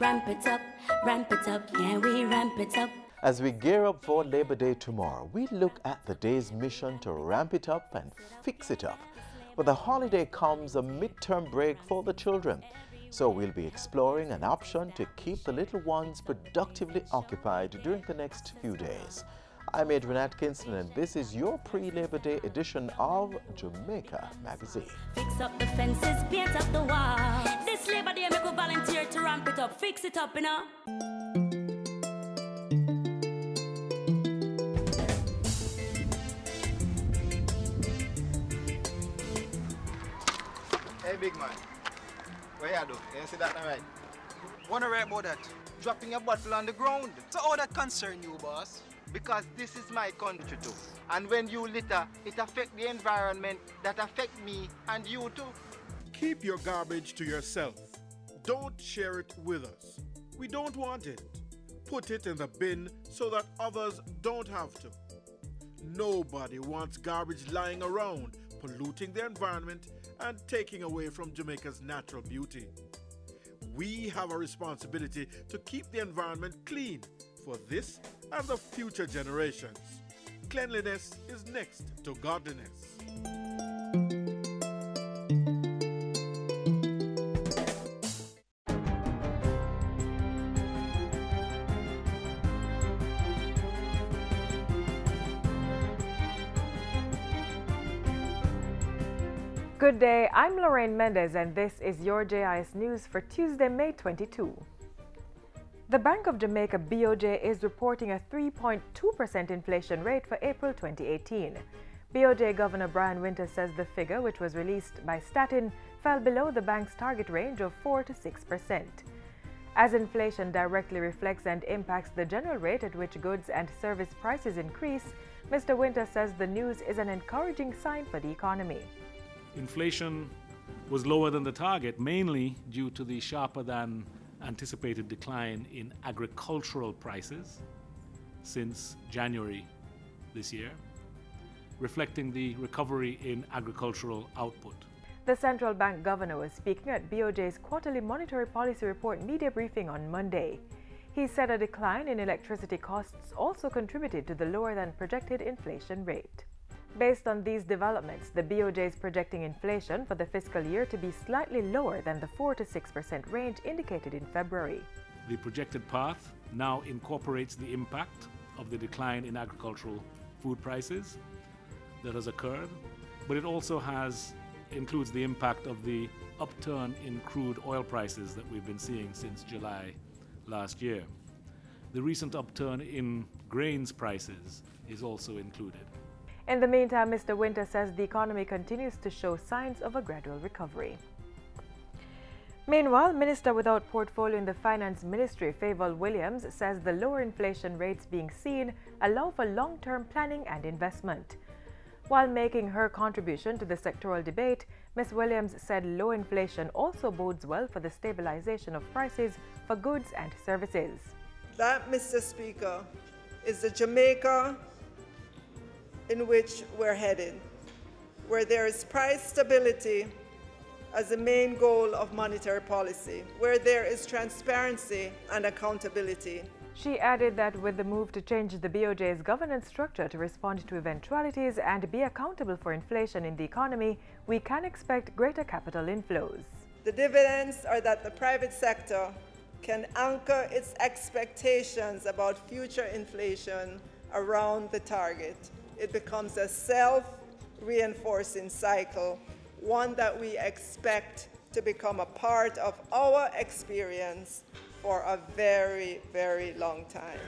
ramp it up, yeah, we ramp it up. As we gear up for Labor Day tomorrow, we look at the day's mission to ramp it up and fix it up. With the holiday comes a midterm break for the children. So we'll be exploring an option to keep the little ones productively occupied during the next few days. I'm Adrian Kingston, and this is your pre-Labor Day edition of Jamaica Magazine. Fix up the fences, paint up the walls. This Labor Day, make a volunteer to ramp it up, fix it up, you know. Hey, big man. What you do? You see that right? Wanna write about that? Dropping a bottle on the ground. So how that concern you, boss? Because this is my country too. And when you litter, it affects the environment, that affects me and you too. Keep your garbage to yourself. Don't share it with us. We don't want it. Put it in the bin so that others don't have to. Nobody wants garbage lying around, polluting the environment and taking away from Jamaica's natural beauty. We have a responsibility to keep the environment clean for this and the future generations. Cleanliness is next to godliness. Good day, I'm Lorraine Mendez and this is your JIS News for Tuesday, May 22. The Bank of Jamaica BOJ is reporting a 3.2% inflation rate for April 2018. BOJ Governor Brian Winter says the figure, which was released by Statin, fell below the bank's target range of 4 to 6%. As inflation directly reflects and impacts the general rate at which goods and service prices increase, Mr. Winter says the news is an encouraging sign for the economy. Inflation was lower than the target, mainly due to the sharper than anticipated decline in agricultural prices since January this year, reflecting the recovery in agricultural output. The central bank governor was speaking at BOJ's quarterly monetary policy report media briefing on Monday. He said a decline in electricity costs also contributed to the lower than projected inflation rate. Based on these developments, the BOJ is projecting inflation for the fiscal year to be slightly lower than the 4 to 6% range indicated in February. The projected path now incorporates the impact of the decline in agricultural food prices that has occurred, but it also includes the impact of the upturn in crude oil prices that we've been seeing since July last year. The recent upturn in grains prices is also included. In the meantime, Mr. Winter says the economy continues to show signs of a gradual recovery. Meanwhile, Minister without portfolio in the Finance Ministry, Favour Williams, says the lower inflation rates being seen allow for long-term planning and investment. While making her contribution to the sectoral debate, Ms. Williams said low inflation also bodes well for the stabilization of prices for goods and services. That, Mr. Speaker, is the Jamaica in which we're headed, where there is price stability as the main goal of monetary policy, where there is transparency and accountability. She added that with the move to change the BOJ's governance structure to respond to eventualities and be accountable for inflation in the economy, we can expect greater capital inflows. The dividends are that the private sector can anchor its expectations about future inflation around the target. It becomes a self-reinforcing cycle, one that we expect to become a part of our experience for a very, very long time.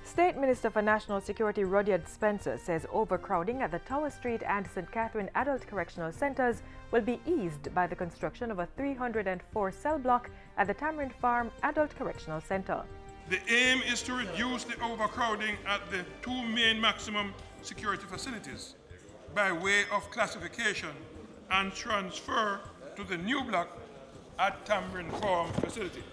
State Minister for National Security Rudyard Spencer says overcrowding at the Tower Street and St. Catherine Adult Correctional Centres will be eased by the construction of a 304-cell block at the Tamarind Farm Adult Correctional Centre. The aim is to reduce the overcrowding at the two main maximum security facilities by way of classification and transfer to the new block at Tamarind Farm facility.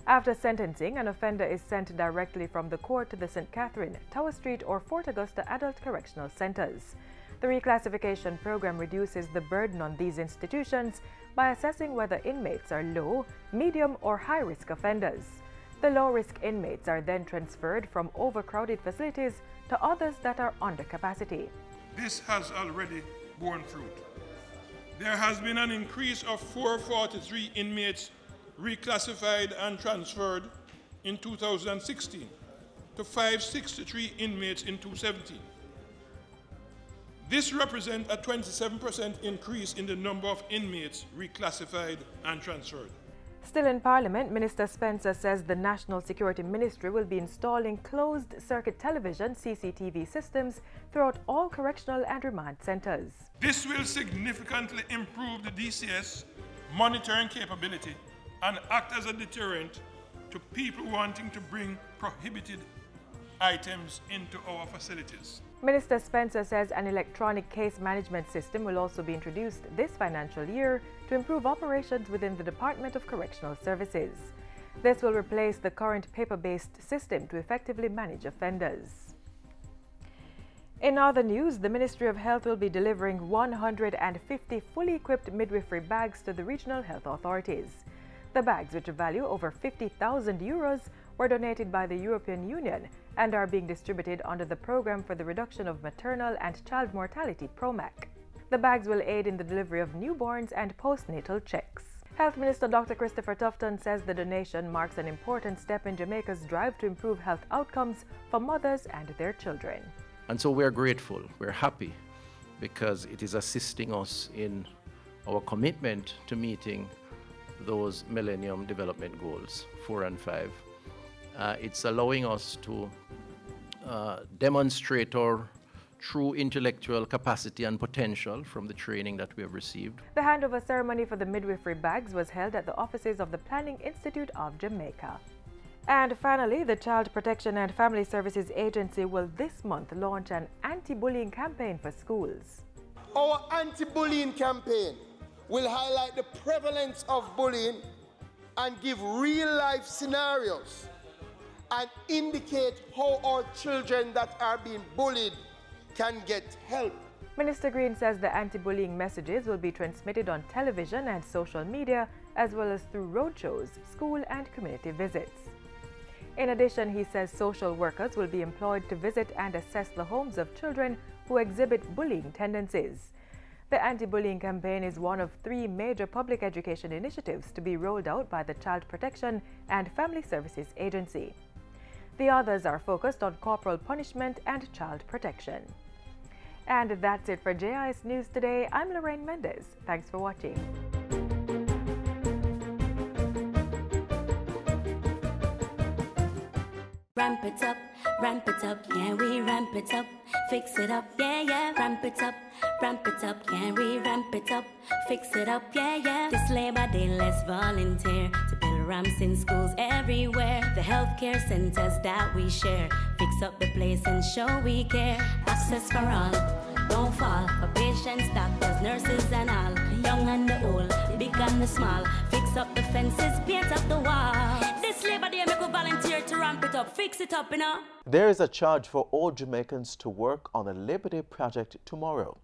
After sentencing, an offender is sent directly from the court to the St. Catherine, Tower Street or Fort Augusta Adult Correctional Centres. The reclassification program reduces the burden on these institutions by assessing whether inmates are low, medium or high-risk offenders. The low-risk inmates are then transferred from overcrowded facilities to others that are under capacity. This has already borne fruit. There has been an increase of 443 inmates reclassified and transferred in 2016 to 563 inmates in 2017. This represents a 27% increase in the number of inmates reclassified and transferred. Still in Parliament, Minister Spencer says the National Security Ministry will be installing closed-circuit television (CCTV) systems throughout all correctional and remand centres. This will significantly improve the DCS monitoring capability and act as a deterrent to people wanting to bring prohibited items into our facilities. Minister Spencer says an electronic case management system will also be introduced this financial year to improve operations within the Department of Correctional Services. This will replace the current paper-based system to effectively manage offenders. In other news, the Ministry of Health will be delivering 150 fully equipped midwifery bags to the regional health authorities. The bags, which value over €50,000, were donated by the European Union and are being distributed under the Programme for the Reduction of Maternal and Child Mortality (PROMAC). The bags will aid in the delivery of newborns and postnatal checks. Health Minister Dr. Christopher Tufton says the donation marks an important step in Jamaica's drive to improve health outcomes for mothers and their children. And so we're grateful, we're happy, because it is assisting us in our commitment to meeting those Millennium Development Goals 4 and 5. It's allowing us to demonstrate our true intellectual capacity and potential from the training that we have received. The handover ceremony for the midwifery bags was held at the offices of the Planning Institute of Jamaica. And finally, the Child Protection and Family Services Agency will this month launch an anti-bullying campaign for schools. Our anti-bullying campaign will highlight the prevalence of bullying and give real-life scenarios and indicate how our children that are being bullied can get help. Minister Green says the anti-bullying messages will be transmitted on television and social media, as well as through roadshows, school and community visits. In addition, he says social workers will be employed to visit and assess the homes of children who exhibit bullying tendencies. The anti-bullying campaign is one of 3 major public education initiatives to be rolled out by the Child Protection and Family Services Agency. The others are focused on corporal punishment and child protection. And that's it for JIS News today. I'm Lorraine Mendez. Thanks for watching. Ramp it up, can we ramp it up? Fix it up, yeah, yeah, ramp it up, can we ramp it up? Fix it up, yeah, yeah. This Labor Day, let's volunteer to build ramps in schools everywhere. The healthcare centers that we share, fix up the place and show we care. Access for all, don't fall, for patients, doctors, nurses and all. The young and the old, the big and the small. Fix up the fences, paint up the wall. This Labor Day, make a volunteer to ramp it up, fix it up, you know. There is a charge for all Jamaicans to work on a Labor Day project tomorrow.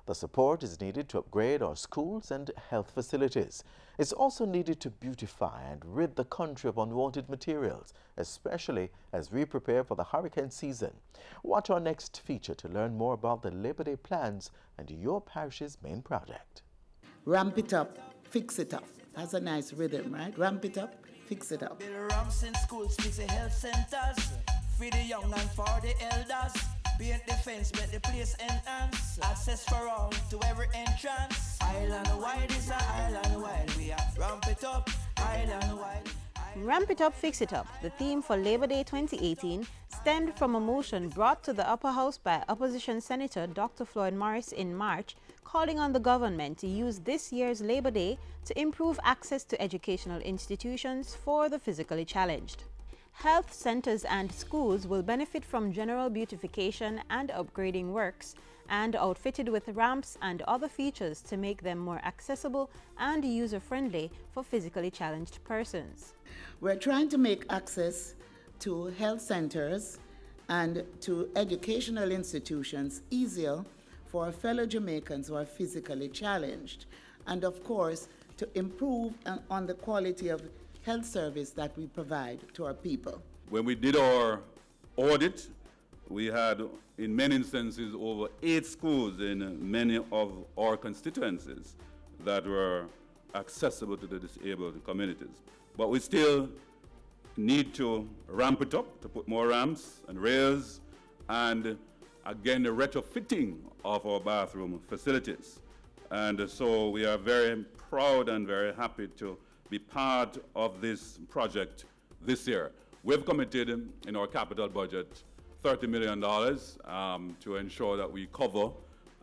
The support is needed to upgrade our schools and health facilities. It's also needed to beautify and rid the country of unwanted materials, especially as we prepare for the hurricane season. Watch our next feature to learn more about the Labor Day plans and your parish's main project. Ramp it up, fix it up. That's a nice rhythm, right? Ramp it up, fix it up. Build ramps in schools, fix the health centers. For the young and for the elders. Paint the fence, make the place enhance. Access for all to every entrance. Island wide is an island wide. We have ramp it up, island wide. Ramp it up, fix it up. The theme for Labor Day 2018 stemmed from a motion brought to the Upper House by Opposition Senator Dr. Floyd Morris in March, calling on the government to use this year's Labor Day to improve access to educational institutions for the physically challenged. Health centers and schools will benefit from general beautification and upgrading works and outfitted with ramps and other features to make them more accessible and user-friendly for physically challenged persons. We're trying to make access to health centers and to educational institutions easier for our fellow Jamaicans who are physically challenged, and of course to improve on the quality of health service that we provide to our people. When we did our audit, we had, in many instances, over 8 schools in many of our constituencies that were accessible to the disabled communities. But we still need to ramp it up, to put more ramps and rails, and again, the retrofitting of our bathroom facilities. And so we are very proud and very happy to be part of this project this year. We've committed in our capital budget $30 million to ensure that we cover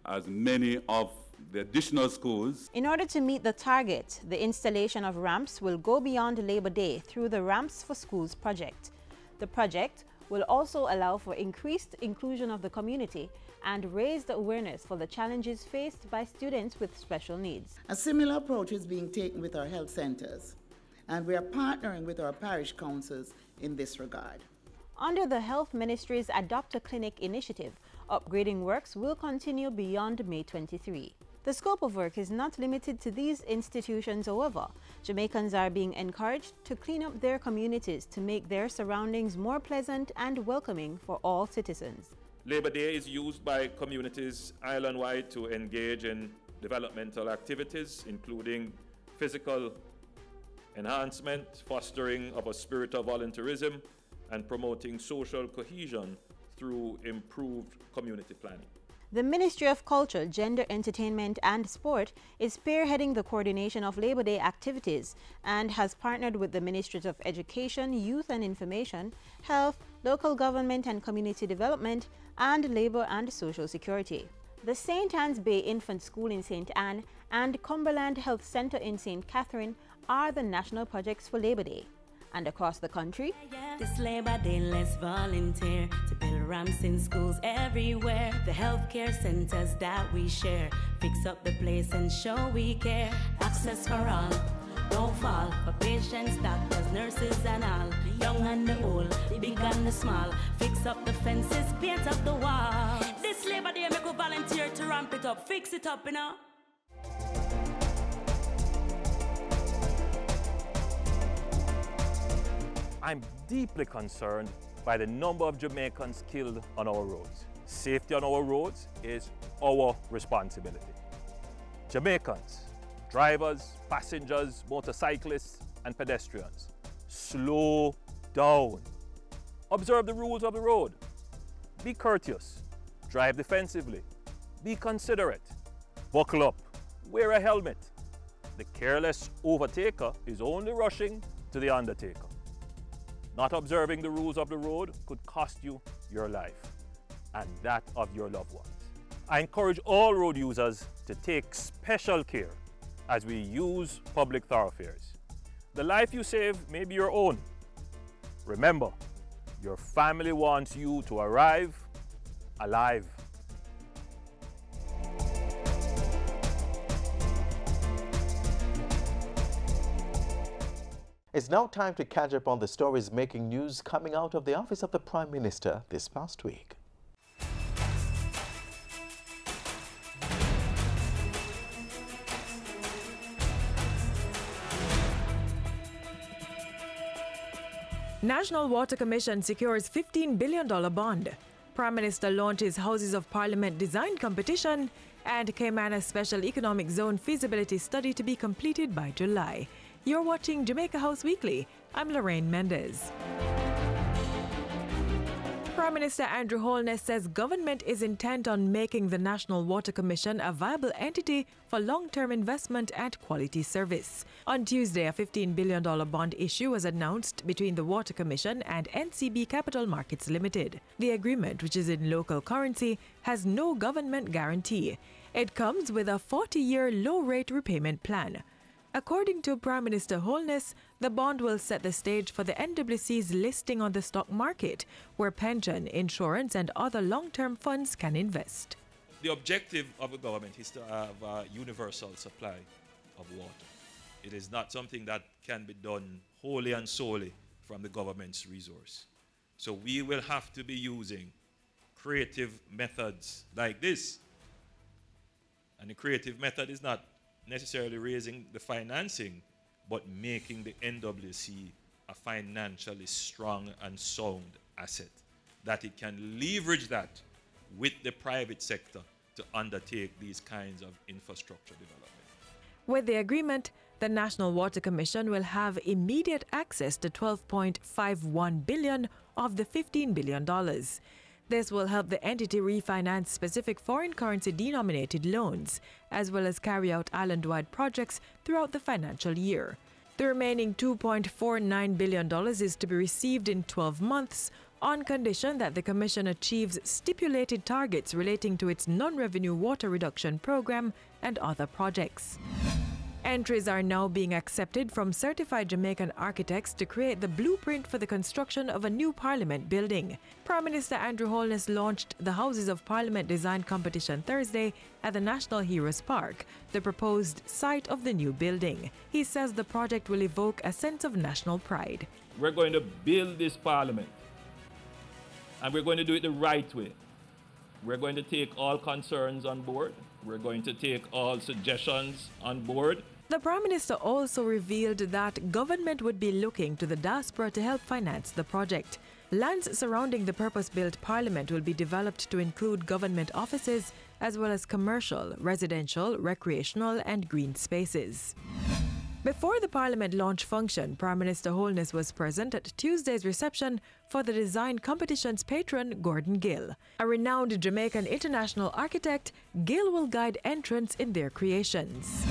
as many of the additional schools. In order to meet the target, the installation of ramps will go beyond Labor Day through the Ramps for Schools project. The project will also allow for increased inclusion of the community and raise the awareness for the challenges faced by students with special needs. A similar approach is being taken with our health centers, and we are partnering with our parish councils in this regard. Under the Health Ministry's Adopt a Clinic initiative, upgrading works will continue beyond May 23. The scope of work is not limited to these institutions, however. Jamaicans are being encouraged to clean up their communities to make their surroundings more pleasant and welcoming for all citizens. Labor Day is used by communities island-wide to engage in developmental activities, including physical enhancement, fostering of a spirit of volunteerism, and promoting social cohesion through improved community planning. The Ministry of Culture, Gender, Entertainment and Sport is spearheading the coordination of Labor Day activities and has partnered with the Ministries of Education, Youth and Information, Health, Local Government and Community Development, and Labor and Social Security. The St. Anne's Bay Infant School in St. Anne and Cumberland Health Center in St. Catherine are the national projects for Labor Day. And across the country, this Labor Day, let's volunteer to build ramps in schools everywhere. The healthcare centers that we share, fix up the place and show we care. Access for all, don't fall, for patients, doctors, nurses and all. The young and the old, the big and the small. Fix up the fences, paint up the walls. This Labor Day, make a volunteer to ramp it up, fix it up, you know. I'm deeply concerned by the number of Jamaicans killed on our roads. Safety on our roads is our responsibility. Jamaicans, drivers, passengers, motorcyclists, and pedestrians, slow down. Observe the rules of the road. Be courteous. Drive defensively. Be considerate. Buckle up. Wear a helmet. The careless overtaker is only rushing to the undertaker. Not observing the rules of the road could cost you your life and that of your loved ones. I encourage all road users to take special care as we use public thoroughfares. The life you save may be your own. Remember, your family wants you to arrive alive. It's now time to catch up on the stories making news coming out of the office of the Prime Minister this past week. National Water Commission secures $15 billion bond. Prime Minister launches Houses of Parliament design competition, and Cayman Special Economic Zone feasibility study to be completed by July. You're watching Jamaica House Weekly. I'm Lorraine Mendez. Prime Minister Andrew Holness says government is intent on making the National Water Commission a viable entity for long-term investment and quality service. On Tuesday, a $15 billion bond issue was announced between the Water Commission and NCB Capital Markets Limited. The agreement, which is in local currency, has no government guarantee. It comes with a 40-year low-rate repayment plan. According to Prime Minister Holness, the bond will set the stage for the NWC's listing on the stock market, where pension, insurance and other long-term funds can invest. The objective of the government is to have a universal supply of water. It is not something that can be done wholly and solely from the government's resource. So we will have to be using creative methods like this. And the creative method is not necessarily raising the financing but making the NWC a financially strong and sound asset, that it can leverage that with the private sector to undertake these kinds of infrastructure development. With the agreement, the National Water Commission will have immediate access to $12.51 billion of the $15 billion. This will help the entity refinance specific foreign currency denominated loans, as well as carry out island-wide projects throughout the financial year. The remaining $2.49 billion is to be received in 12 months, on condition that the Commission achieves stipulated targets relating to its non-revenue water reduction program and other projects. Entries are now being accepted from certified Jamaican architects to create the blueprint for the construction of a new Parliament building. Prime Minister Andrew Holness launched the Houses of Parliament design competition Thursday at the National Heroes Park, the proposed site of the new building. He says the project will evoke a sense of national pride. We're going to build this Parliament, and we're going to do it the right way. We're going to take all concerns on board. We're going to take all suggestions on board. The Prime Minister also revealed that government would be looking to the diaspora to help finance the project. Lands surrounding the purpose-built Parliament will be developed to include government offices as well as commercial, residential, recreational and green spaces. Before the Parliament launch function, Prime Minister Holness was present at Tuesday's reception for the design competition's patron, Gordon Gill. A renowned Jamaican international architect, Gill will guide entrants in their creations.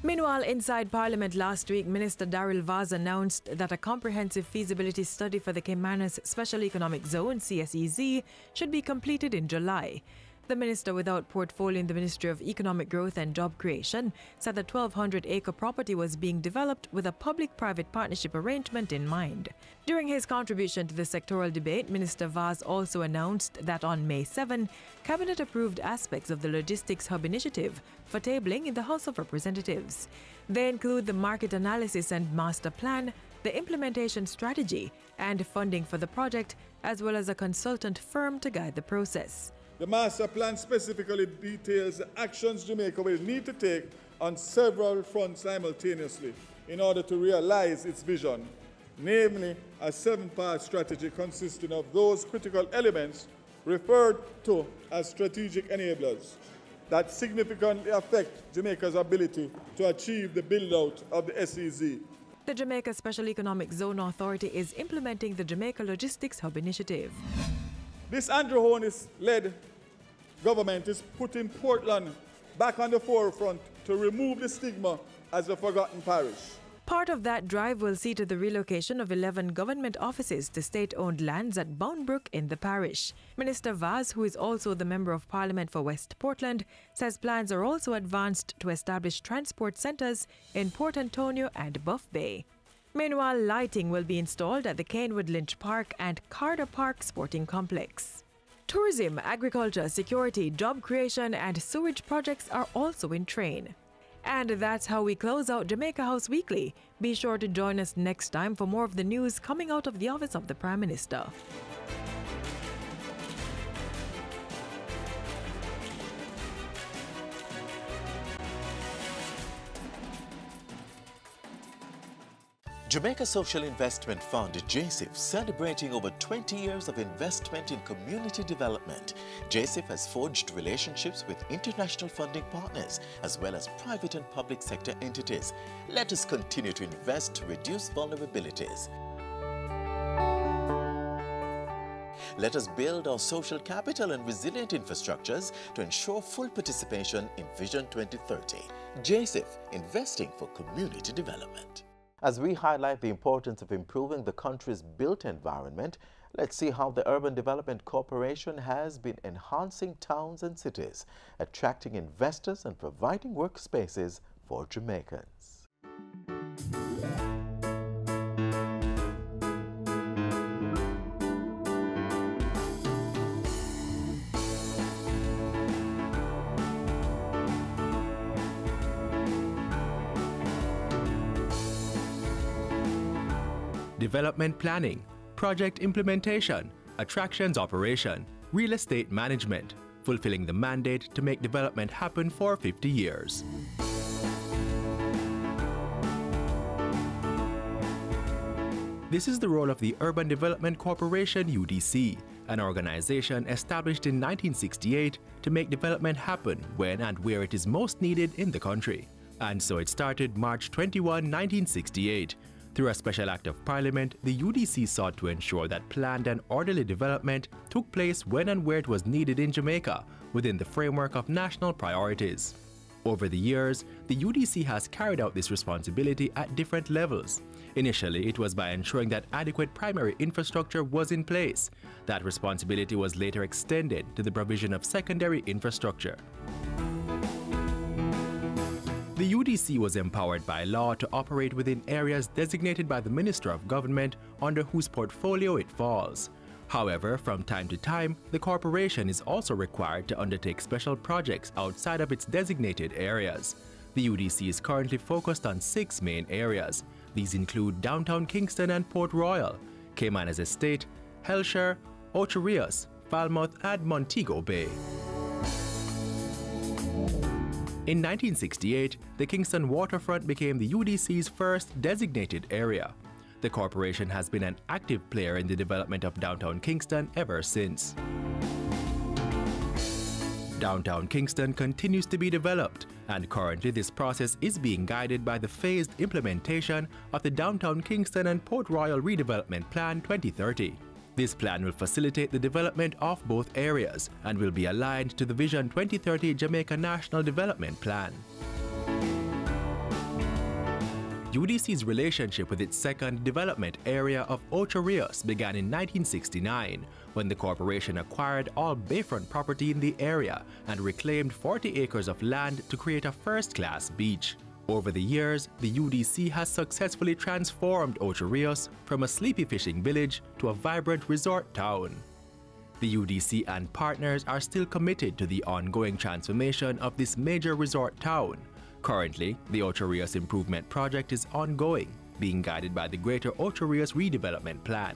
Meanwhile, inside Parliament last week, Minister Daryl Vaz announced that a comprehensive feasibility study for the Caymanas Special Economic Zone, CSEZ, should be completed in July. The minister without portfolio in the Ministry of Economic Growth and Job Creation said the 1,200-acre property was being developed with a public-private partnership arrangement in mind. During his contribution to the sectoral debate, Minister Vaz also announced that on May 7, Cabinet approved aspects of the Logistics Hub initiative for tabling in the House of Representatives. They include the market analysis and master plan, the implementation strategy, and funding for the project, as well as a consultant firm to guide the process. The master plan specifically details the actions Jamaica will need to take on several fronts simultaneously in order to realize its vision, namely a 7-part strategy consisting of those critical elements referred to as strategic enablers that significantly affect Jamaica's ability to achieve the build-out of the SEZ. The Jamaica Special Economic Zone Authority is implementing the Jamaica Logistics Hub initiative. This Andrew Holness-led government is putting Portland back on the forefront to remove the stigma as a forgotten parish. Part of that drive will see to the relocation of 11 government offices to state-owned lands at Boundbrook in the parish. Minister Vaz, who is also the Member of Parliament for West Portland, says plans are also advanced to establish transport centres in Port Antonio and Buff Bay. Meanwhile, lighting will be installed at the Caenwood Lynch Park and Carter Park Sporting Complex. Tourism, agriculture, security, job creation and sewage projects are also in train. And that's how we close out Jamaica House Weekly. Be sure to join us next time for more of the news coming out of the office of the Prime Minister. Jamaica Social Investment Fund, JSIF, celebrating over 20 years of investment in community development. JSIF has forged relationships with international funding partners as well as private and public sector entities. Let us continue to invest to reduce vulnerabilities. Let us build our social capital and resilient infrastructures to ensure full participation in Vision 2030. JSIF, investing for community development. As we highlight the importance of improving the country's built environment, let's see how the Urban Development Corporation has been enhancing towns and cities, attracting investors and providing workspaces for Jamaicans. Development planning, project implementation, attractions operation, real estate management, fulfilling the mandate to make development happen for 50 years. This is the role of the Urban Development Corporation UDC, an organization established in 1968 to make development happen when and where it is most needed in the country. And so it started March 21, 1968. Through a special act of Parliament, the UDC sought to ensure that planned and orderly development took place when and where it was needed in Jamaica, within the framework of national priorities. Over the years, the UDC has carried out this responsibility at different levels. Initially, it was by ensuring that adequate primary infrastructure was in place. That responsibility was later extended to the provision of secondary infrastructure. The UDC was empowered by law to operate within areas designated by the Minister of Government under whose portfolio it falls. However, from time to time, the corporation is also required to undertake special projects outside of its designated areas. The UDC is currently focused on 6 main areas. These include downtown Kingston and Port Royal, Caymanas Estate, Hellshire, Ocho Rios, Falmouth, and Montego Bay. In 1968, the Kingston waterfront became the UDC's first designated area. The corporation has been an active player in the development of downtown Kingston ever since. Downtown Kingston continues to be developed, and currently this process is being guided by the phased implementation of the Downtown Kingston and Port Royal Redevelopment Plan 2030. This plan will facilitate the development of both areas and will be aligned to the Vision 2030 Jamaica National Development Plan. UDC's relationship with its second development area of Ocho Rios began in 1969, when the corporation acquired all bayfront property in the area and reclaimed 40 acres of land to create a first-class beach. Over the years, the UDC has successfully transformed Ocho Rios from a sleepy fishing village to a vibrant resort town. The UDC and partners are still committed to the ongoing transformation of this major resort town. Currently, the Ocho Rios Improvement Project is ongoing, being guided by the Greater Ocho Rios Redevelopment Plan.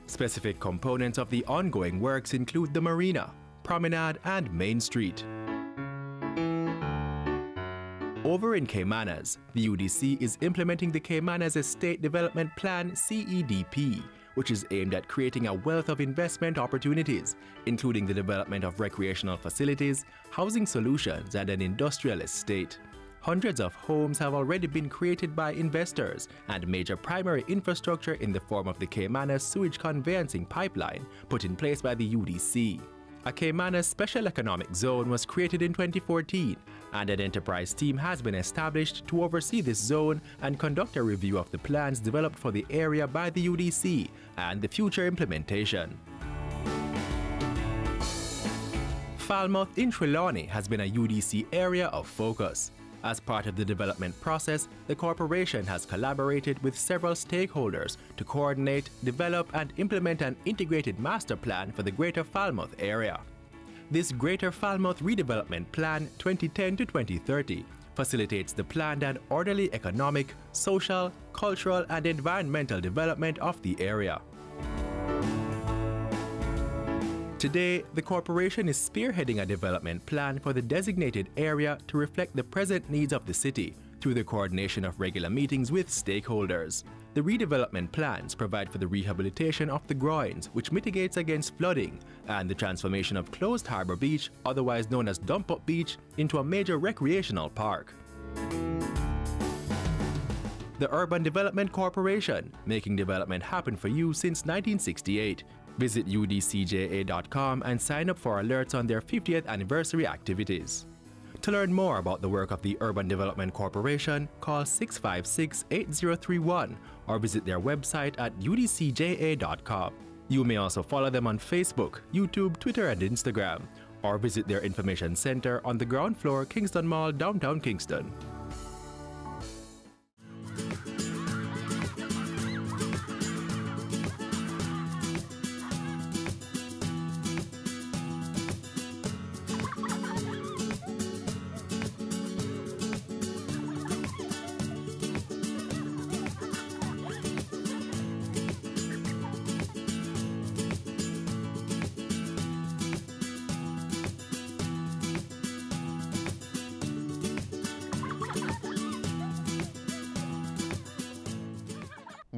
Specific components of the ongoing works include the Marina, Promenade, and Main Street. Over in Caymanas, the UDC is implementing the Caymanas Estate Development Plan CEDP, which is aimed at creating a wealth of investment opportunities, including the development of recreational facilities, housing solutions, and an industrial estate. Hundreds of homes have already been created by investors, and major primary infrastructure in the form of the Caymanas Sewage Conveyancing Pipeline put in place by the UDC. A Caymanas Special Economic Zone was created in 2014, and an enterprise team has been established to oversee this zone and conduct a review of the plans developed for the area by the UDC and the future implementation. Falmouth in Trelawney has been a UDC area of focus. As part of the development process, the corporation has collaborated with several stakeholders to coordinate, develop, and implement an integrated master plan for the Greater Falmouth area. This Greater Falmouth Redevelopment Plan 2010 to 2030 facilitates the planned and orderly economic, social, cultural, and environmental development of the area. Today, the corporation is spearheading a development plan for the designated area to reflect the present needs of the city through the coordination of regular meetings with stakeholders. The redevelopment plans provide for the rehabilitation of the groins, which mitigates against flooding, and the transformation of Closed Harbour Beach, otherwise known as Dump Up Beach, into a major recreational park. The Urban Development Corporation, making development happen for you since 1968. Visit udcja.com and sign up for alerts on their 50th anniversary activities. To learn more about the work of the Urban Development Corporation, call 656-8031 or visit their website at udcja.com. You may also follow them on Facebook, YouTube, Twitter, and Instagram, or visit their information center on the ground floor, Kingston Mall, downtown Kingston.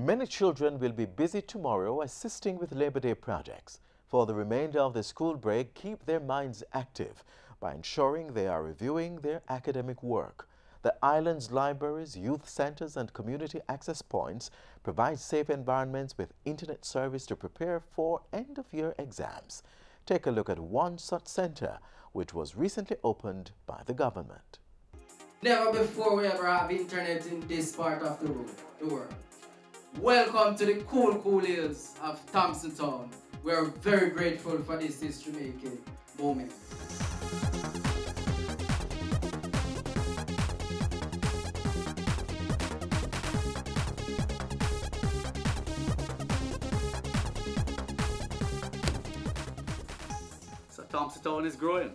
Many children will be busy tomorrow assisting with Labor Day projects. For the remainder of the school break, keep their minds active by ensuring they are reviewing their academic work. The island's libraries, youth centers, and community access points provide safe environments with internet service to prepare for end-of-year exams. Take a look at one such center, which was recently opened by the government. Never before we ever have internet in this part of the world. Welcome to the cool hills of Thompson Town. We are very grateful for this history-making moment. So Thompson Town is growing.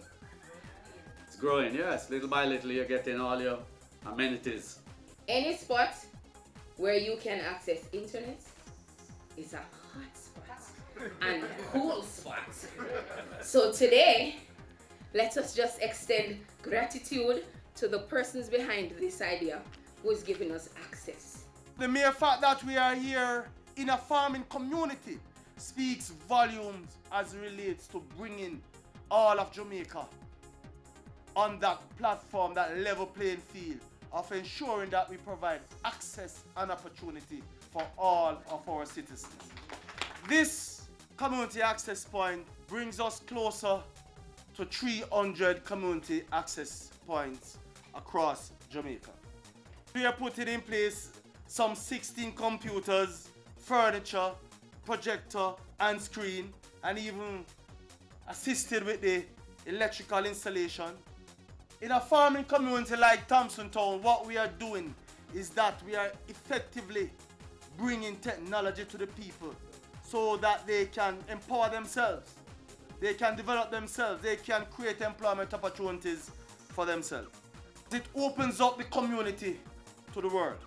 It's growing, yes. Little by little you're getting all your amenities. Any spot where you can access internet is a hot spot and cool spot. So today, let us just extend gratitude to the persons behind this idea who is giving us access. The mere fact that we are here in a farming community speaks volumes as it relates to bringing all of Jamaica on that platform, that level playing field of ensuring that we provide access and opportunity for all of our citizens. This community access point brings us closer to 300 community access points across Jamaica. We are putting in place some 16 computers, furniture, projector and screen, and even assisted with the electrical installation. In a farming community like Thompson Town, what we are doing is that we are effectively bringing technology to the people so that they can empower themselves, they can develop themselves, they can create employment opportunities for themselves. It opens up the community to the world.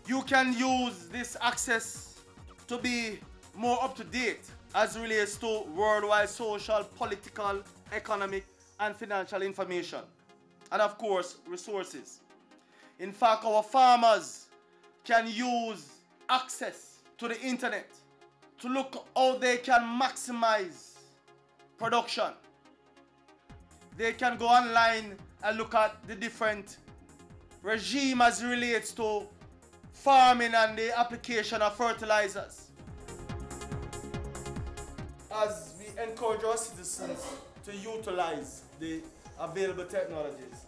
You can use this access to be more up to date as it relates to worldwide social, political, economic, and financial information. And of course, resources. In fact, our farmers can use access to the internet to look how they can maximize production. They can go online and look at the different regime as it relates to farming and the application of fertilizers. As we encourage our citizens to utilize the available technologies,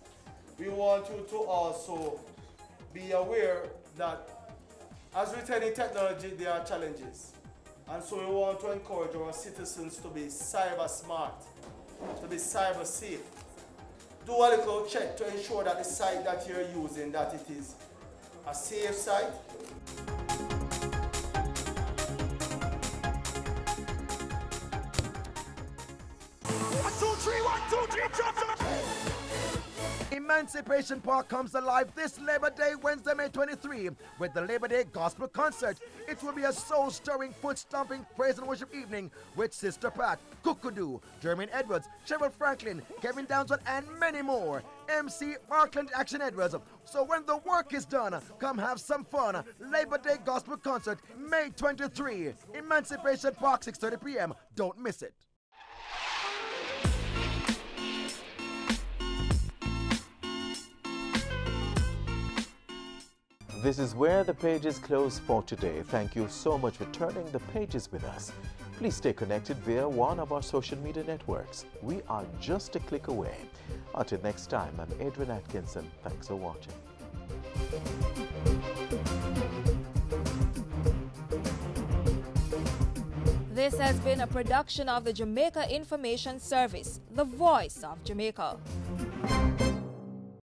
we want you to also be aware that as with any technology, there are challenges. And so we want to encourage our citizens to be cyber smart, to be cyber safe. Do a little check to ensure that the site that you're using, that it is a safe site. Emancipation Park comes alive this Labor Day, Wednesday, May 23, with the Labor Day Gospel Concert. It will be a soul-stirring, foot-stomping praise and worship evening with Sister Pat, Kukudu, Jermaine Edwards, Cheryl Franklin, Kevin Downswood, and many more. MC Markland Action Edwards. So when the work is done, come have some fun. Labor Day Gospel Concert, May 23, Emancipation Park, 6:30 p.m. Don't miss it. This is where the pages close for today. Thank you so much for turning the pages with us. Please stay connected via one of our social media networks. We are just a click away. Until next time, I'm Adrian Atkinson. Thanks for watching. This has been a production of the Jamaica Information Service, the voice of Jamaica.